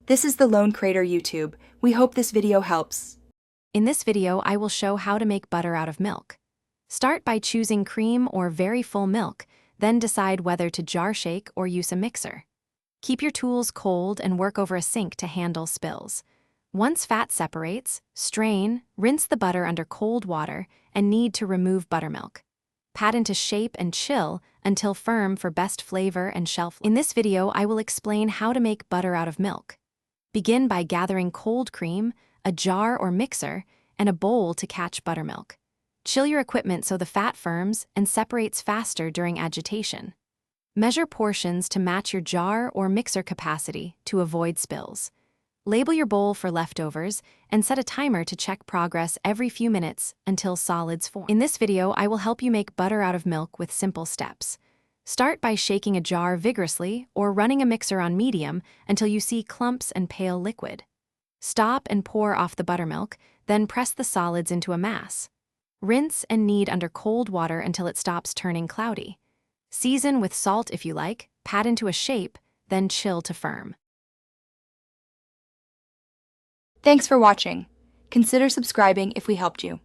This is the Lone Crater YouTube. We hope this video helps. In this video, I will show how to make butter out of milk. Start by choosing cream or very full milk, then decide whether to jar shake or use a mixer. Keep your tools cold and work over a sink to handle spills. Once fat separates, strain, rinse the butter under cold water, and knead to remove buttermilk. Pat into shape and chill until firm for best flavor and shelf life. In this video, I will explain how to make butter out of milk. Begin by gathering cold cream, a jar or mixer, and a bowl to catch buttermilk. Chill your equipment so the fat firms and separates faster during agitation. Measure portions to match your jar or mixer capacity to avoid spills. Label your bowl for leftovers and set a timer to check progress every few minutes until solids form. In this video, I will help you make butter out of milk with simple steps. Start by shaking a jar vigorously or running a mixer on medium until you see clumps and pale liquid. Stop and pour off the buttermilk, then press the solids into a mass. Rinse and knead under cold water until it stops turning cloudy. Season with salt if you like, pat into a shape, then chill to firm. Thanks for watching. Consider subscribing if we helped you.